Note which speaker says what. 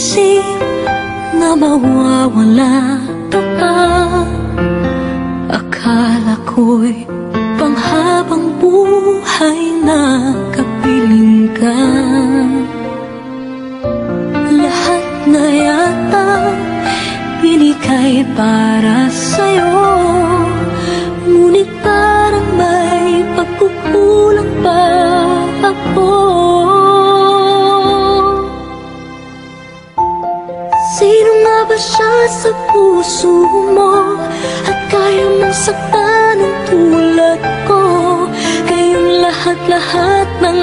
Speaker 1: iniisip na mawawala ka pa. Akala ko'y panghabang buhay na kapiling ka. Lahat na yata binigay para sa'yo, ngunit parang may pagkukulang pa ako. Sino nga ba siya sa puso mo at kaya mong saktan ng tulad ko? Kayong lahat-lahat ng